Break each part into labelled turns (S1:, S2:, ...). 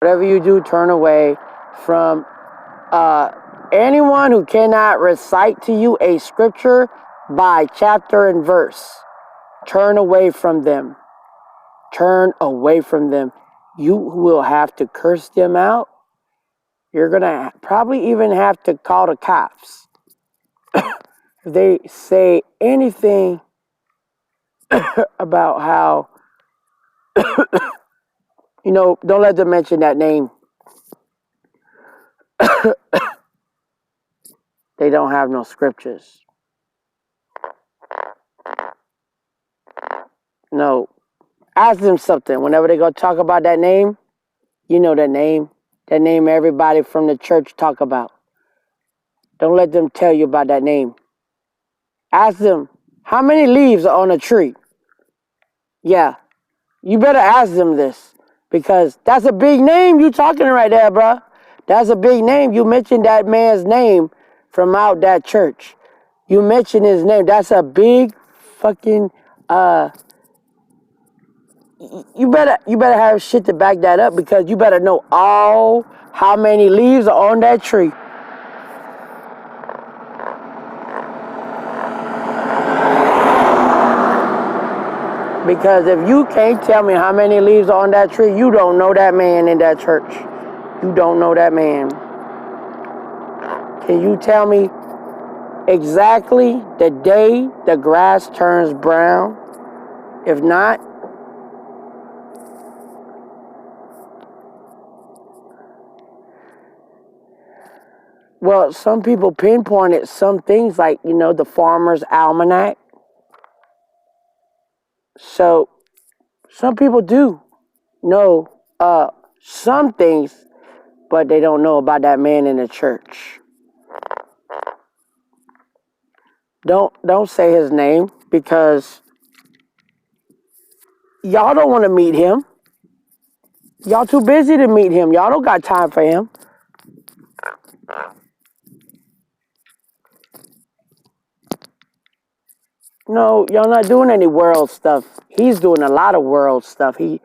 S1: Whatever you do, turn away from anyone who cannot recite to you a scripture by chapter and verse. Turn away from them. Turn away from them. You will have to curse them out. You're going to probably even have to call the cops. If they say anything about how, don't let them mention that name. They don't have no scriptures. No. Ask them something. Whenever they go talk about that name, you know that name. That name everybody from the church talk about. Don't let them tell you about that name. Ask them, how many leaves are on a tree? Yeah. You better ask them this. Because that's a big name you talking right there, bruh. That's a big name. You mentioned that man's name from out that church. You mentioned his name. That's a big fucking you better have shit to back that up, because you better know how many leaves are on that tree. Because if you can't tell me how many leaves are on that tree, you don't know that man in that church. You don't know that man. Can you tell me exactly the day the grass turns brown? If not, well, some people pinpointed some things like, the Farmer's Almanac. So, some people do know some things, but they don't know about that man in the church. Don't say his name, because y'all don't want to meet him. Y'all too busy to meet him. Y'all don't got time for him. No, y'all not doing any world stuff. He's doing a lot of world stuff. He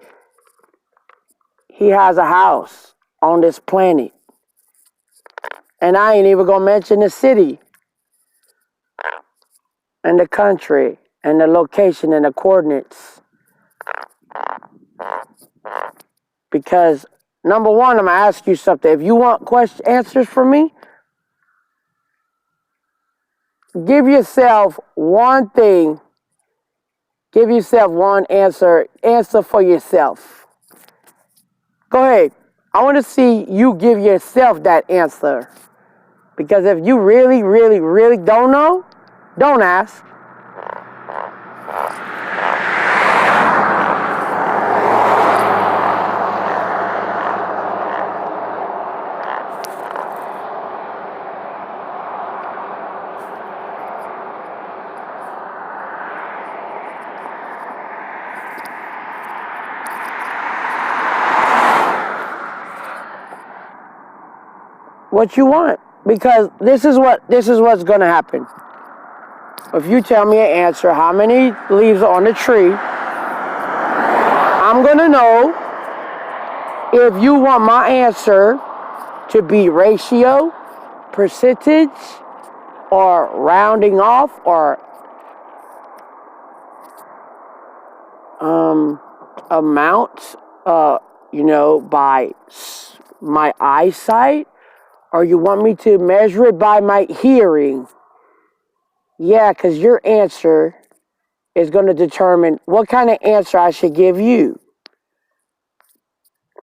S1: has a house on this planet. And I ain't even gonna mention the city and the country and the location and the coordinates. Because, number one, I'm gonna ask you something. If you want answers from me, give yourself one thing. Give yourself one answer. Answer for yourself. Go ahead. I want to see you give yourself that answer. Because if you really, really, really don't know, don't ask. What you want, because this is what's gonna happen. If you tell me an answer, how many leaves are on the tree, I'm gonna know if you want my answer to be ratio, percentage, or rounding off, or amount, by my eyesight. Or you want me to measure it by my hearing? Yeah, because your answer is going to determine what kind of answer I should give you.